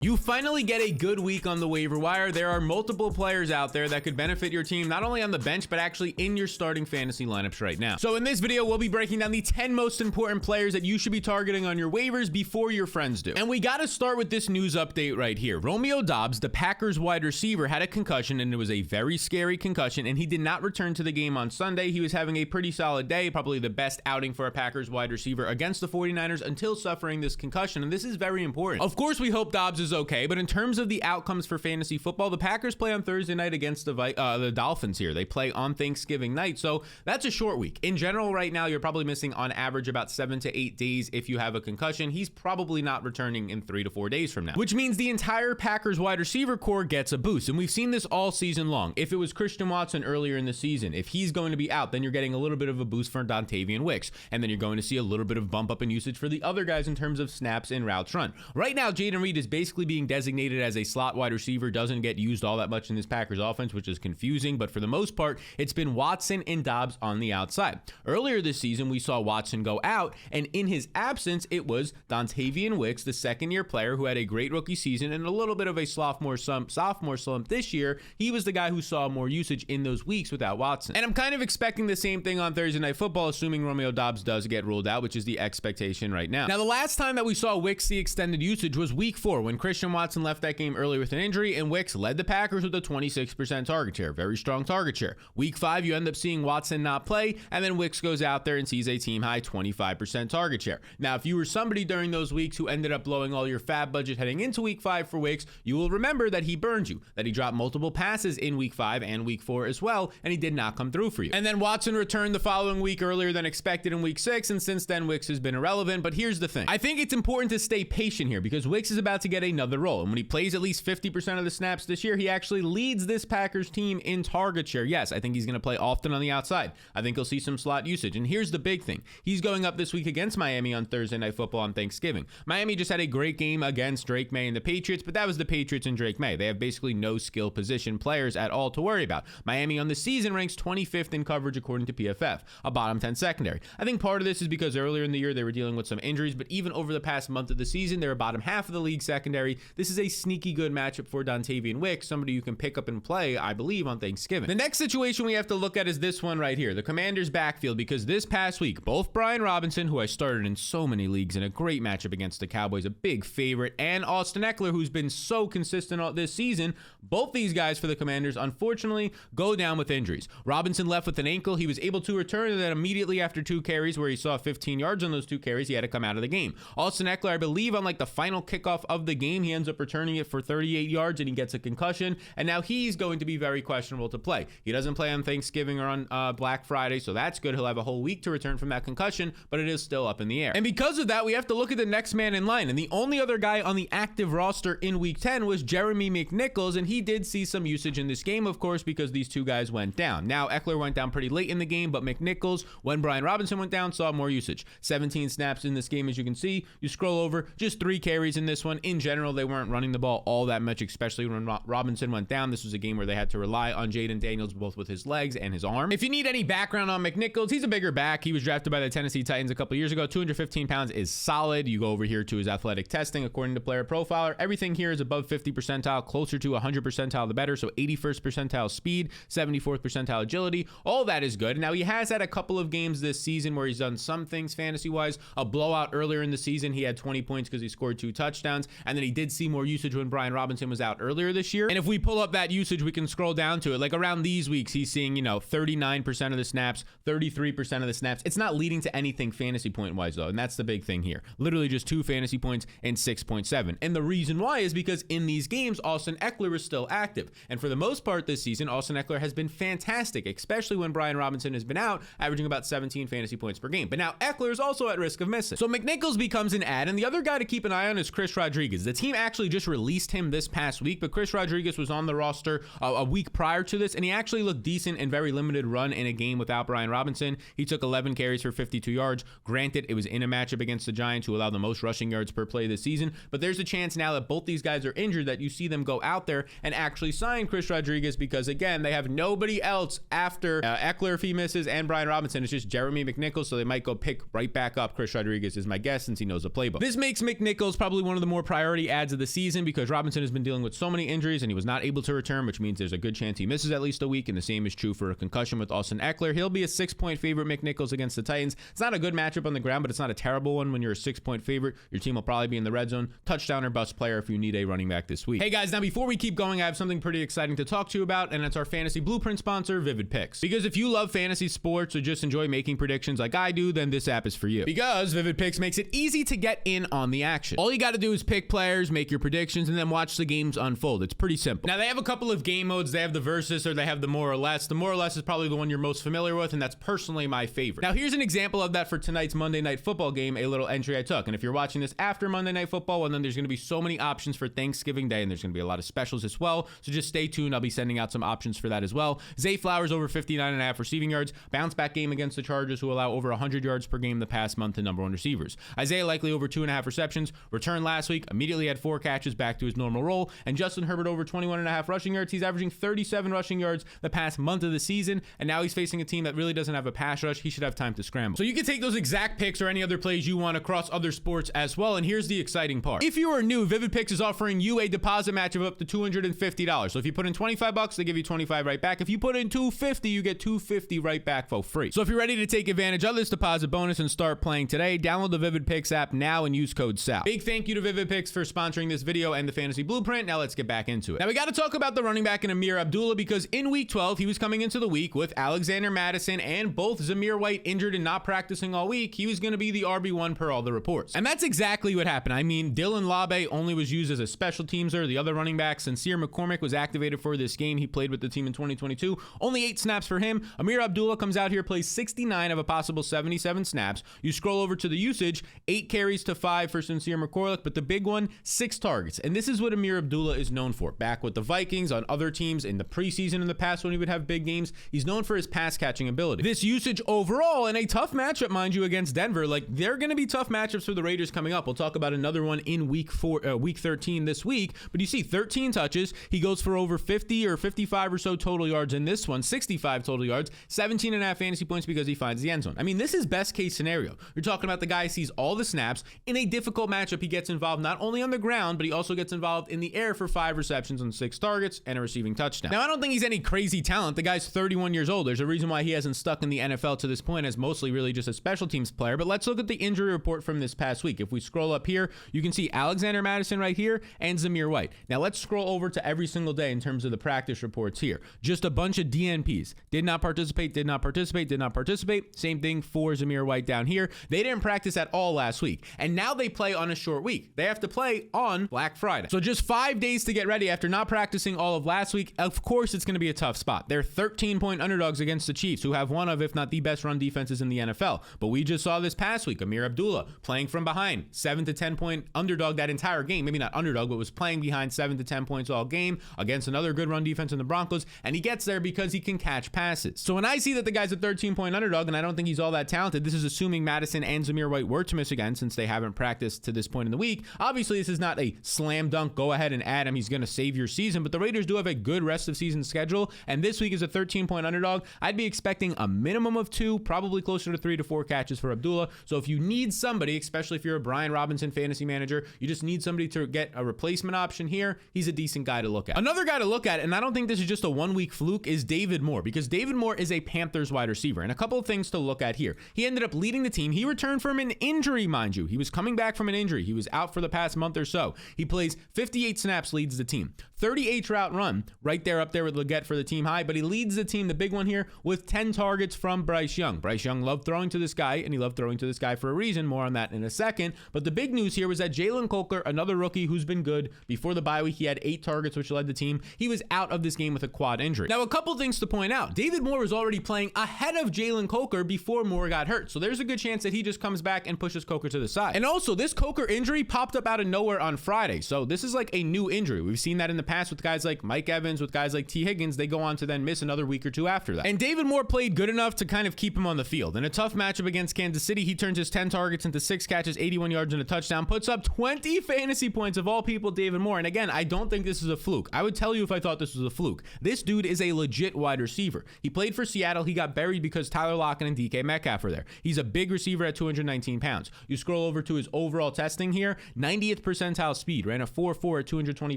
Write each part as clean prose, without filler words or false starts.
You finally get a good week on the waiver wire. There are multiple players out there that could benefit your team, not only on the bench, but actually in your starting fantasy lineups right now. So in this video, we'll be breaking down the 10 most important players that you should be targeting on your waivers before your friends do. And we got to start with this news update right here. Romeo Doubs, the Packers wide receiver, had a concussion, and it was a very scary concussion, and he did not return to the game on Sunday. He was having a pretty solid day, probably the best outing for a Packers wide receiver against the 49ers until suffering this concussion, and this is very important. Of course, we hope Doubs is okay, but in terms of the outcomes for fantasy football, the Packers play on Thursday night against the Dolphins here. They play on Thanksgiving night, so that's a short week. In general, right now, you're probably missing on average about 7 to 8 days if you have a concussion. He's probably not returning in 3 to 4 days from now, which means the entire Packers wide receiver core gets a boost, and we've seen this all season long. If it was Christian Watson earlier in the season, if he's going to be out, then you're getting a little bit of a boost for Dontavian Wicks, and then you're going to see a little bit of bump up in usage for the other guys in terms of snaps and routes run. Right now, Jayden Reed is basically being designated as a slot wide receiver, doesn't get used all that much in this Packers offense, which is confusing, but for the most part, it's been Watson and Doubs on the outside. Earlier this season, we saw Watson go out, and in his absence, it was Dontavian Wicks, the second-year player who had a great rookie season and a little bit of a sophomore slump this year. He was the guy who saw more usage in those weeks without Watson. And I'm kind of expecting the same thing on Thursday Night Football, assuming Romeo Doubs does get ruled out, which is the expectation right now. Now, the last time that we saw Wicks see extended usage was week 4 when Christian Watson left that game early with an injury, and Wicks led the Packers with a 26% target share. Very strong target share. Week 5, you end up seeing Watson not play, and then Wicks goes out there and sees a team-high 25% target share. Now, if you were somebody during those weeks who ended up blowing all your fab budget heading into week 5 for Wicks, you will remember that he burned you, that he dropped multiple passes in week 5 and week 4 as well, and he did not come through for you. And then Watson returned the following week earlier than expected in week 6, and since then, Wicks has been irrelevant. But here's the thing. I think it's important to stay patient here because Wicks is about to get another role, and when he plays at least 50% of the snaps this year, he actually leads this Packers team in target share. Yes, I think he's going to play often on the outside. I think he'll see some slot usage. And here's the big thing. He's going up this week against Miami on Thursday Night Football on Thanksgiving. Miami just had a great game against Drake May and the Patriots, but that was the Patriots and Drake May. They have basically no skill position players at all to worry about. Miami on the season ranks 25th in coverage according to PFF, a bottom 10 secondary. I think part of this is because earlier in the year they were dealing with some injuries, but even over the past month of the season, they're a bottom half of the league secondary. This is a sneaky good matchup for Dontavian Wicks, somebody you can pick up and play, I believe, on Thanksgiving. The next situation we have to look at is this one right here, the Commanders' backfield, because this past week, both Brian Robinson, who I started in so many leagues in a great matchup against the Cowboys, a big favorite, and Austin Eckler, who's been so consistent all this season, both these guys for the Commanders, unfortunately, go down with injuries. Robinson left with an ankle. He was able to return, and then immediately after 2 carries, where he saw 15 yards on those 2 carries, he had to come out of the game. Austin Eckler, I believe, on like the final kickoff of the game, he ends up returning it for 38 yards, and he gets a concussion, and now he's going to be very questionable to play. He doesn't play on Thanksgiving or on Black Friday, so that's good. He'll have a whole week to return from that concussion, but it is still up in the air. And because of that, we have to look at the next man in line, and the only other guy on the active roster in week 10 was Jeremy McNichols, and he did see some usage in this game, of course, because these 2 guys went down. Now, Eckler went down pretty late in the game, but McNichols, when Brian Robinson went down, saw more usage. 17 snaps in this game, as you can see. You scroll over, just 3 carries in this one. In general, they weren't running the ball all that much, especially when Robinson went down. This was a game where they had to rely on Jaden Daniels, both with his legs and his arm. If you need any background on McNichols, he's a bigger back. He was drafted by the Tennessee Titans a couple years ago. 215 pounds is solid. You go over here to his athletic testing, according to Player Profiler. Everything here is above 50 percentile, closer to 100 percentile the better. So 81st percentile speed, 74th percentile agility. All that is good. Now, he has had a couple of games this season where he's done some things fantasy-wise. A blowout earlier in the season, he had 20 points because he scored 2 touchdowns. And then he did see more usage when Brian Robinson was out earlier this year. And if we pull up that usage, we can scroll down to it. Like around these weeks, he's seeing, 39% of the snaps, 33% of the snaps. It's not leading to anything fantasy point-wise, though. And that's the big thing here. Literally just 2 fantasy points and 6.7. And the reason why is because in these games, Austin Eckler is still active. And for the most part this season, Austin Eckler has been fantastic, especially when Brian Robinson has been out, averaging about 17 fantasy points per game. But now Eckler is also at risk of missing. So McNichols becomes an add, and the other guy to keep an eye on is Chris Rodriguez. The team actually just released him this past week, but Chris Rodriguez was on the roster a week prior to this, and he actually looked decent in very limited run in a game without Brian Robinson. He took 11 carries for 52 yards. Granted, it was in a matchup against the Giants, who allow the most rushing yards per play this season, but there's a chance now that both these guys are injured that you see them go out there and actually sign Chris Rodriguez, because again, they have nobody else after Eckler if he misses and Brian Robinson. It's just Jeremy McNichols, so they might go pick right back up Chris Rodriguez is my guess, since he knows the playbook. This makes McNichols probably one of the more priority adds of the season because Robinson has been dealing with so many injuries and he was not able to return, which means there's a good chance he misses at least a week, and the same is true for a concussion with Austin Eckler. He'll be a 6-point favorite. McNichols against the Titans. It's not a good matchup on the ground, but it's not a terrible one. When you're a 6-point favorite, your team will probably be in the red zone. Touchdown or bust player if you need a running back this week. Hey guys, now before we keep going, I have something pretty exciting to talk to you about, and it's our fantasy blueprint sponsor, Vivid Picks. Because if you love fantasy sports or just enjoy making predictions like I do, then this app is for you. Because Vivid Picks makes it easy to get in on the action. All you got to do is pick players, make your predictions, and then watch the games unfold. It's pretty simple. Now, they have a couple of game modes. They have the versus, or they have the more or less. The more or less is probably the one you're most familiar with, and that's personally my favorite. Now, here's an example of that for tonight's Monday Night Football game, a little entry I took. And if you're watching this after Monday Night Football, well, then there's going to be so many options for Thanksgiving Day, and there's going to be a lot of specials as well. So just stay tuned. I'll be sending out some options for that as well. Zay Flowers over 59.5 receiving yards. Bounce back game against the Chargers, who allow over 100 yards per game the past month to number one receivers. Isaiah likely over 2.5 receptions. Returned last week. Immediately had 4 catches, back to his normal role. And Justin Herbert over 21.5 rushing yards. He's averaging 37 rushing yards the past month of the season. And now he's facing a team that really doesn't have a pass rush. He should have time to scramble. So you can take those exact picks or any other plays you want across other sports as well. And here's the exciting part. If you are new, Vivid Picks is offering you a deposit match of up to $250. So if you put in $25, they give you $25 right back. If you put in $250, you get $250 right back for free. So if you're ready to take advantage of this deposit bonus and start playing today, download the Vivid Picks app now and use code SAL. Big thank you to Vivid Picks for sponsoring this video and the Fantasy Blueprint. Now let's get back into it. Now we got to talk about the running back in Amir Abdullah, because in week 12, he was coming into the week with Alexander Mattison and both Zamir White injured and not practicing all week. He was going to be the RB1 per all the reports. And that's exactly what happened. I mean, Dylan Labe only was used as a special teamser. The other running back, Sincere McCormick, was activated for this game. He played with the team in 2022. Only 8 snaps for him. Amir Abdullah comes out here, plays 69 of a possible 77 snaps. You scroll over to the usage, 8 carries to 5 for Sincere McCormick, but the big one, 6 targets. And this is what Amir Abdullah is known for. Back with the Vikings, on other teams, in the preseason in the past when he would have big games, he's known for his pass catching ability. This usage overall, in a tough matchup, mind you, against Denver, like they're going to be tough matchups for the Raiders coming up. We'll talk about another one in week 13 this week, but you see 13 touches. He goes for over 50 or 55 or so total yards in this one, 65 total yards, 17.5 fantasy points because he finds the end zone. I mean, this is best case scenario. You're talking about the guy sees all the snaps. In a difficult matchup, he gets involved not only on the ground, but he also gets involved in the air for 5 receptions on 6 targets and a receiving touchdown. Now, I don't think he's any crazy talent. The guy's 31 years old. There's a reason why he hasn't stuck in the NFL to this point, as mostly really just a special teams player. But let's look at the injury report from this past week. If we scroll up here, you can see Alexander Mattison right here and Zamir White. Now let's scroll over to every single day in terms of the practice reports here. Just a bunch of DNPs. Did not participate, did not participate, did not participate. Same thing for Zamir White down here. They didn't practice at all last week. And now they play on a short week. They have to play on Black Friday. So just 5 days to get ready after not practicing all of last week. Of course, it's going to be a tough spot. They're 13-point underdogs against the Chiefs, who have one of, if not the best run defenses in the NFL. But we just saw this past week, Amir Abdullah playing from behind, 7 to 10 point underdog that entire game. Maybe not underdog, but was playing behind 7 to 10 points all game against another good run defense in the Broncos. And he gets there because he can catch passes. So when I see that the guy's a 13-point underdog, and I don't think he's all that talented, this is assuming Mattison and Zamir White were to miss again since they haven't practiced to this point in the week. Obviously, this is not a slam dunk, go ahead and add him, he's going to save your season, but the Raiders do have a good rest of season schedule, and this week is a 13-point underdog. I'd be expecting a minimum of 2, probably closer to 3 to 4 catches for Abdullah. So if you need somebody, especially if you're a Brian Robinson fantasy manager, you just need somebody to get a replacement option here, he's a decent guy to look at. Another guy to look at, and I don't think this is just a 1-week fluke, is David Moore, because David Moore is a Panthers wide receiver. And a couple of things to look at here. He ended up leading the team. He returned from an injury, mind you. He was coming back from an injury. He was out for the past month or so. He plays 58 snaps, leads the team. 38 route run, right there up there with Leggett for the team high, but he leads the team, the big one here, with 10 targets from Bryce Young. Bryce Young loved throwing to this guy, and he loved throwing to this guy for a reason. More on that in a second. But the big news here was that Jalen Coker, another rookie who's been good, before the bye week, he had 8 targets, which led the team. He was out of this game with a quad injury. Now, a couple things to point out. David Moore was already playing ahead of Jalen Coker before Moore got hurt. So there's a good chance that he just comes back and pushes Coker to the side. And also, this Coker injury popped up out of nowhere on Friday. So this is like a new injury. We've seen that in the past with guys like Mike Evans, with guys like T. Higgins, they go on to then miss another week or two after that. And David Moore played good enough to kind of keep him on the field. In a tough matchup against Kansas City, he turns his 10 targets into 6 catches, 81 yards and a touchdown, puts up 20 fantasy points. Of all people, David Moore. And again, I don't think this is a fluke. I would tell you if I thought this was a fluke. This dude is a legit wide receiver. He played for Seattle. He got buried because Tyler Lockett and DK Metcalf are there. He's a big receiver at 219 pounds. You scroll over to his overall testing here, 90th percentile speed, ran a 4.4 at 220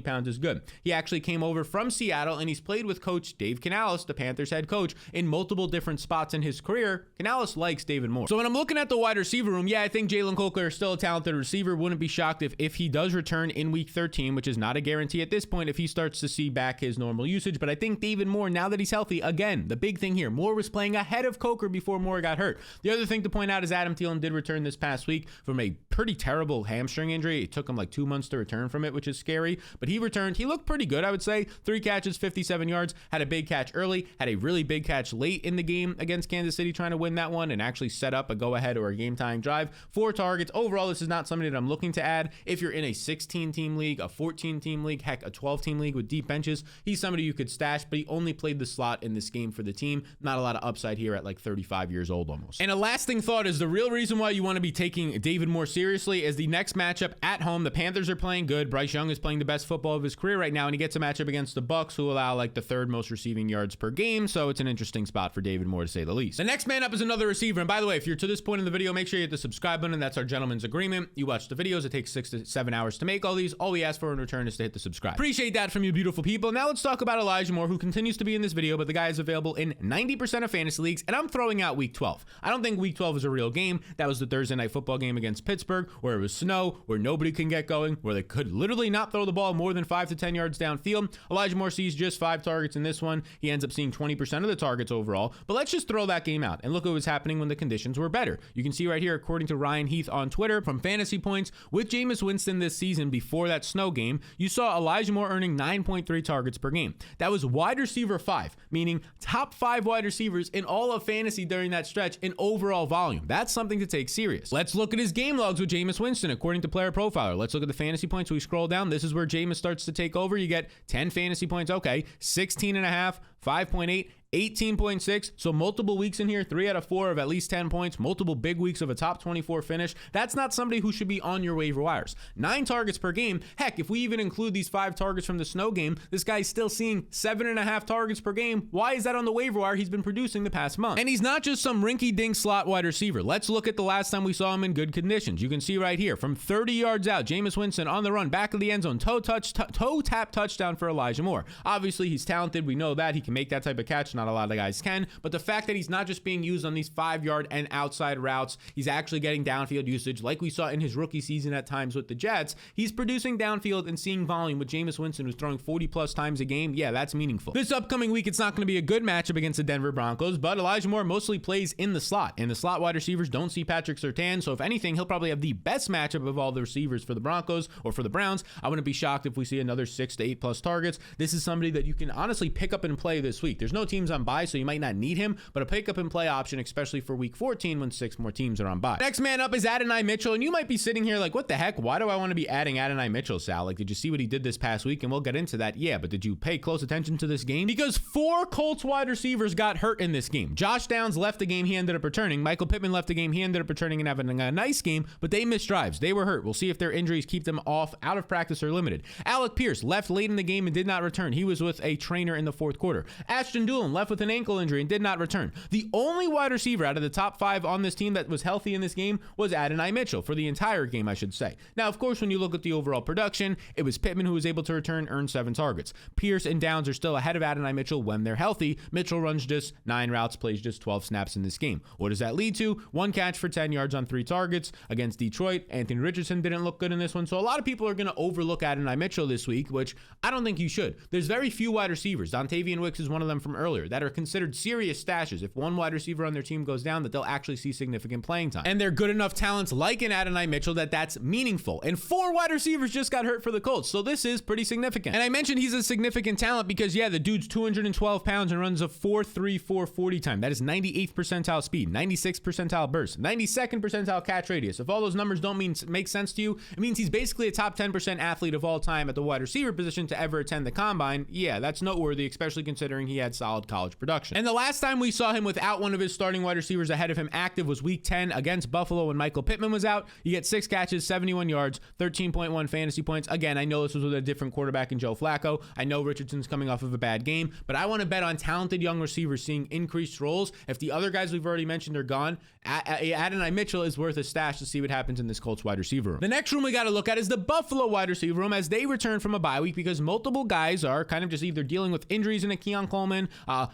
pounds is good. He actually came over from Seattle, and he's played with coach Dave Canales, the Panthers head coach, in multiple different spots in his career. Canales likes David Moore. So when I'm looking at the wide receiver room, yeah, I think Jalen Coker is still a talented receiver. Wouldn't be shocked if he does return in week 13, which is not a guarantee at this point if he starts to see back his normal usage. But I think David Moore, now that he's healthy, again, the big thing here, Moore was playing ahead of Coker before Moore got hurt. The other thing to point out is Adam Thielen did return this past week from a pretty terrible hamstring injury. It took him like 2 months to return from it, which is scary, but he returned. He looked pretty good, I would say. 3 catches, 57 yards, had a big catch early, had a really big catch late in the game against Kansas City, trying to win that one and actually set up a go-ahead or a game-tying drive. 4 targets. Overall, this is not somebody that I'm looking to add. If you're in a 16-team league, a 14-team league, heck, a 12-team league with deep benches, he's somebody you could stash, but he only played the slot in this game for the team. Not a lot of upside here at like 35 years old almost. And a lasting thought is the real reason why you want to be taking David Moore seriously is the next matchup at home. The Panthers are playing good. Bryce Young is playing the best football of his career right now, and he gets a matchup against the Bucs, who allow like the 3rd most receiving yards per game. So it's an interesting spot for David Moore, to say the least. The next man up is another receiver. And by the way, if you're to this point in the video, make sure you hit the subscribe button. That's our gentleman's agreement. You watch the videos. It takes 6 to 7 hours to make all these. All we ask for in return is to hit the subscribe. Appreciate that from you beautiful people. Now let's talk about Elijah Moore, who continues to be in this video, but the guy is available in 90% of fantasy leagues, and I'm throwing out week 12. I don't think week 12 is a real game. That was the Thursday night football game against Pittsburgh, where it was snow, where nobody can get going, where they could literally not throw the ball more than 5 to 10 yards downfield. Elijah Moore sees just 5 targets in this one. He ends up seeing 20% of the targets overall, but let's just throw that game out and look at what was happening when the conditions were better. You can see right here, according to Ryan Heath on Twitter, from Fantasy Points, with Jameis Winston this season before that snow game, you saw Elijah Moore earning 9.3 targets per game. That was wide receiver 5, meaning top 5 wide receivers in all of fantasy during that stretch in overall volume. That's something to take serious. Let's look at his game logs with Jameis Winston, according to Player Profiler. Let's look at the fantasy points. We scroll down. This is where Jameis starts to take over. You get 10 fantasy points. Okay, 16.5, 5.8, 18.6, so multiple weeks in here, 3 out of 4 of at least 10 points, multiple big weeks of a top 24 finish. That's not somebody who should be on your waiver wires. 9 targets per game. Heck, if we even include these 5 targets from the snow game, this guy's still seeing 7.5 targets per game. Why is that on the waiver wire? He's been producing the past month. And he's not just some rinky-dink slot wide receiver. Let's look at the last time we saw him in good conditions. You can see right here, from 30 yards out, Jameis Winston on the run, back of the end zone, toe tap touchdown for Elijah Moore. Obviously, he's talented. We know that. He can make that type of catch. Not a lot of guys can, but the fact that he's not just being used on these 5-yard and outside routes, he's actually getting downfield usage like we saw in his rookie season at times with the Jets. He's producing downfield and seeing volume with Jameis Winston, who's throwing 40 plus times a game. Yeah, that's meaningful. This upcoming week, it's not going to be a good matchup against the Denver Broncos, but Elijah Moore mostly plays in the slot, and the slot wide receivers don't see Patrick Surtain, so if anything, he'll probably have the best matchup of all the receivers for the Broncos or for the Browns. I wouldn't be shocked if we see another 6 to 8 plus targets. This is somebody that you can honestly pick up and play this week. There's no teams on bye, so you might not need him, but a pick up and play option, especially for week 14 when 6 more teams are on bye. Next man up is Adonai Mitchell, and you might be sitting here like, what the heck? Why do I want to be adding Adonai Mitchell, Sal? Like, did you see what he did this past week? And we'll get into that. Yeah, but did you pay close attention to this game? Because 4 Colts wide receivers got hurt in this game. Josh Downs left the game. He ended up returning. Michael Pittman left the game. He ended up returning and having a nice game, but they missed drives. They were hurt. We'll see if their injuries keep them off, out of practice, or limited. Alec Pierce left late in the game and did not return. He was with a trainer in the 4th quarter. Ashton Dulin left with an ankle injury and did not return. The only wide receiver out of the top 5 on this team that was healthy in this game was Adonai Mitchell for the entire game, I should say. Now, of course, when you look at the overall production, it was Pittman who was able to return, earn 7 targets. Pierce and Downs are still ahead of Adonai Mitchell when they're healthy. Mitchell runs just 9 routes, plays just 12 snaps in this game. What does that lead to? 1 catch for 10 yards on 3 targets against Detroit. Anthony Richardson didn't look good in this one, so a lot of people are going to overlook Adonai Mitchell this week, which I don't think you should. There's very few wide receivers. Dontavian Wicks is one of them from earlier either that are considered serious stashes. If one wide receiver on their team goes down, that they'll actually see significant playing time. And they're good enough talents like an Adonai Mitchell that's meaningful. And 4 wide receivers just got hurt for the Colts, so this is pretty significant. And I mentioned he's a significant talent because, yeah, the dude's 212 pounds and runs a 4.34 40 time. That is 98th percentile speed, 96th percentile burst, 92nd percentile catch radius. If all those numbers don't make sense to you, it means he's basically a top 10% athlete of all time at the wide receiver position to ever attend the combine. Yeah, that's noteworthy, especially considering he had solid college production. And the last time we saw him without one of his starting wide receivers ahead of him active was week 10 against Buffalo when Michael Pittman was out. You get 6 catches, 71 yards, 13.1 fantasy points. Again, I know this was with a different quarterback in Joe Flacco. I know Richardson's coming off of a bad game, but I want to bet on talented young receivers seeing increased roles. If the other guys we've already mentioned are gone, Adonai Mitchell is worth a stash to see what happens in this Colts wide receiver room. The next room we got to look at is the Buffalo wide receiver room as they return from a bye week because multiple guys are kind of just either dealing with injuries in a Keon Coleman,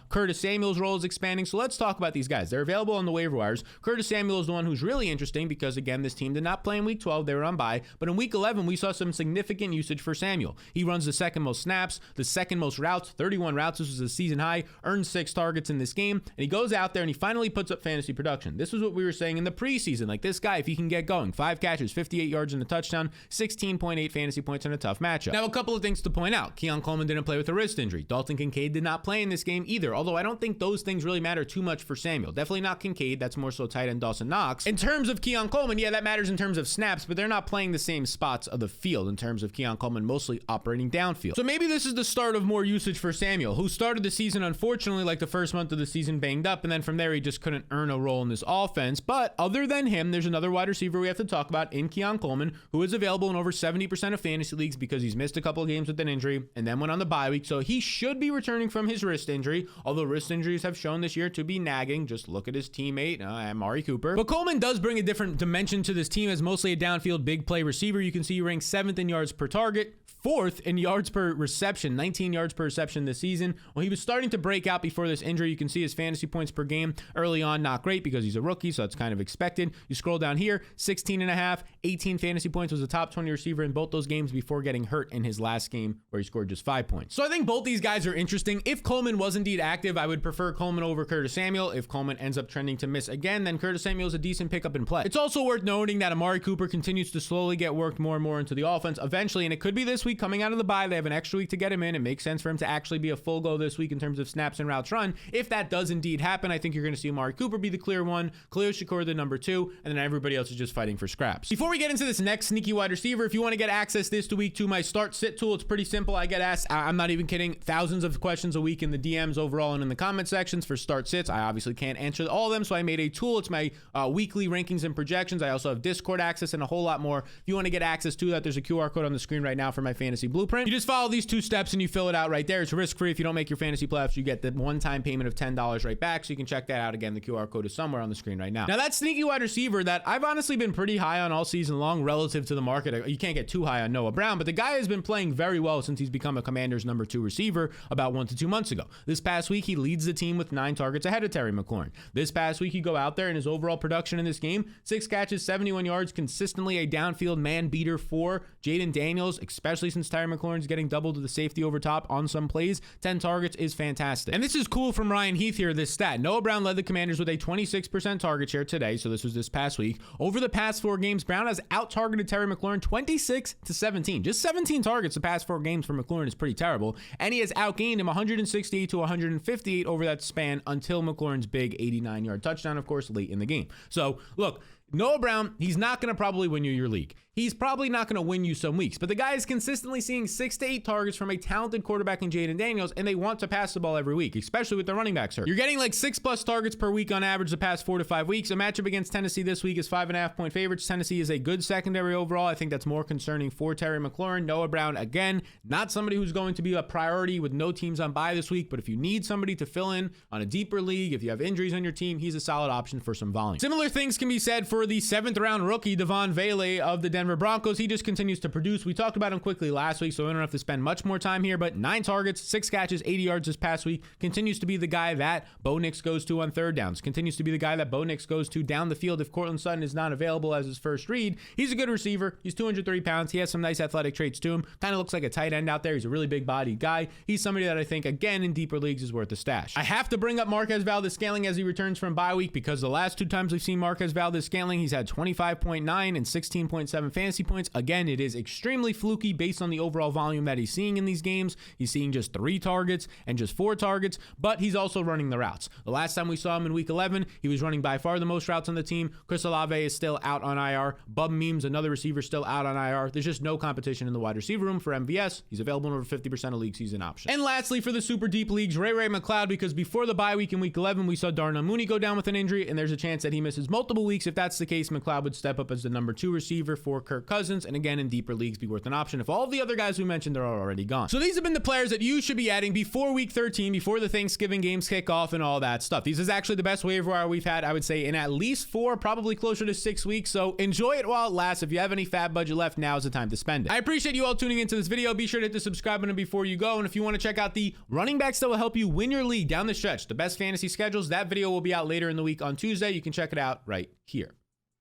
Curtis Samuel's role is expanding. So let's talk about these guys. They're available on the waiver wires. Curtis Samuel is the one who's really interesting because, again, this team did not play in week 12. They were on bye. But in week 11, we saw some significant usage for Samuel. He runs the second most snaps, the second most routes, 31 routes. This was a season high, earned 6 targets in this game. And he goes out there and he finally puts up fantasy production. This was what we were saying in the preseason. Like this guy, if he can get going, 5 catches, 58 yards and a touchdown, 16.8 fantasy points in a tough matchup. Now, a couple of things to point out. Keon Coleman didn't play with a wrist injury. Dalton Kincaid did not play in this game either, although I don't think those things really matter too much for Samuel. Definitely not Kincaid. That's more so tight end Dawson Knox. In terms of Keon Coleman, yeah, that matters in terms of snaps, but they're not playing the same spots of the field in terms of Keon Coleman mostly operating downfield. So maybe this is the start of more usage for Samuel, who started the season, unfortunately, like the first month of the season banged up, and then from there he just couldn't earn a role in this offense. But other than him, there's another wide receiver we have to talk about in Keon Coleman, who is available in over 70% of fantasy leagues because he's missed a couple of games with an injury and then went on the bye week. So he should be returning from his wrist injury, although wrist injuries have shown this year to be nagging. Just look at his teammate, Amari Cooper. But Coleman does bring a different dimension to this team as mostly a downfield big play receiver. You can see he ranks 7th in yards per target, 4th in yards per reception, 19 yards per reception this season. Well, he was starting to break out before this injury. You can see his fantasy points per game early on, not great because he's a rookie, so it's kind of expected. You scroll down here, 16.5, 18 fantasy points, was a top 20 receiver in both those games before getting hurt in his last game where he scored just 5 points. So I think both these guys are interesting. If Coleman was indeed active, I would prefer Coleman over Curtis Samuel. If Coleman ends up trending to miss again, then Curtis Samuel is a decent pickup in play. It's also worth noting that Amari Cooper continues to slowly get worked more and more into the offense eventually, and it could be this week coming out of the bye. They have an extra week to get him in. It makes sense for him to actually be a full go this week in terms of snaps and routes run. If that does indeed happen, I think you're going to see Amari Cooper be the clear one, Khalil Shakur the number 2, and then everybody else is just fighting for scraps. Before we get into this next sneaky wide receiver, if you want to get access this week to my start sit tool, it's pretty simple. I get asked, I'm not even kidding, thousands of questions a week in the DMs overall and in the comment sections for start sits. I obviously can't answer all of them, so I made a tool. It's my weekly rankings and projections. I also have Discord access and a whole lot more. If you want to get access to that, there's a QR code on the screen right now for my fantasy blueprint. You just follow these 2 steps and you fill it out right there. It's risk-free. If you don't make your fantasy playoffs, you get the one-time payment of $10 right back, so you can check that out. Again, the QR code is somewhere on the screen right now. Now, that sneaky wide receiver that I've honestly been pretty high on all season long relative to the market. You can't get too high on Noah Brown, but the guy has been playing very well since he's become a Commander's number 2 receiver about 1 to 2 months ago. This past week, he leads the team with 9 targets ahead of Terry McLaurin. This past week, he go out there and his overall production in this game, 6 catches, 71 yards, consistently a downfield man beater for Jaden Daniels, especially since Terry McLaurin's getting double to the safety over top on some plays. 10 targets is fantastic. And this is cool from Ryan Heath here, this stat. Noah Brown led the Commanders with a 26% target share today, so this was this past week. Over the past 4 games, Brown has out-targeted Terry McLaurin 26 to 17. Just 17 targets the past 4 games for McLaurin is pretty terrible, and he has outgained him 168 to 158 over that span until McLaurin's big 89-yard touchdown, of course, late in the game. So, look, Noah Brown, he's not going to probably win you your league. He's probably not going to win you some weeks, but the guy is consistently seeing 6 to 8 targets from a talented quarterback in Jaden Daniels, and they want to pass the ball every week, especially with the running backs hurt. You're getting like 6+ targets per week on average the past 4 to 5 weeks. A matchup against Tennessee this week is 5.5-point favorites. Tennessee is a good secondary overall. I think that's more concerning for Terry McLaurin. Noah Brown, again, not somebody who's going to be a priority with no teams on bye this week, but if you need somebody to fill in on a deeper league, if you have injuries on your team, he's a solid option for some volume. Similar things can be said for for the 7th round rookie, Devon Vele of the Denver Broncos. He just continues to produce. We talked about him quickly last week, so I don't have to spend much more time here, but 9 targets, 6 catches, 80 yards this past week. Continues to be the guy that Bo Nix goes to on third downs. Continues to be the guy that Bo Nix goes to down the field if Courtland Sutton is not available as his first read. He's a good receiver. He's 230 pounds. He has some nice athletic traits to him. Kind of looks like a tight end out there. He's a really big bodied guy. He's somebody that I think, again, in deeper leagues is worth a stash. I have to bring up Marquez Valdes-Scantling as he returns from bye week because the last 2 times we've seen Marquez Valdes-Scantling, he's had 25.9 and 16.7 fantasy points. Again, it is extremely fluky based on the overall volume that he's seeing in these games. He's seeing just 3 targets and just 4 targets, but he's also running the routes. The last time we saw him in week 11, he was running by far the most routes on the team. Chris Olave is still out on IR. Bub Memes, another receiver, still out on IR. There's just no competition in the wide receiver room for MVS. He's available in over 50% of leagues. He's an option. And lastly, for the super deep leagues, Ray McLeod, because before the bye week in week 11, we saw Darnell Mooney go down with an injury, and there's a chance that he misses multiple weeks. If that's the case, McLeod would step up as the number 2 receiver for Kirk Cousins, and again, in deeper leagues, be worth an option if all of the other guys we mentioned are already gone. So these have been the players that you should be adding before week 13, before the Thanksgiving games kick off and all that stuff. These is actually the best waiver wire we've had, I would say, in at least 4, probably closer to 6 weeks. So enjoy it while it lasts. If you have any fab budget left, now is the time to spend it. I appreciate you all tuning into this video. Be sure to hit the subscribe button before you go. And if you want to check out the running backs that will help you win your league down the stretch, the best fantasy schedules, that video will be out later in the week on Tuesday. You can check it out right here.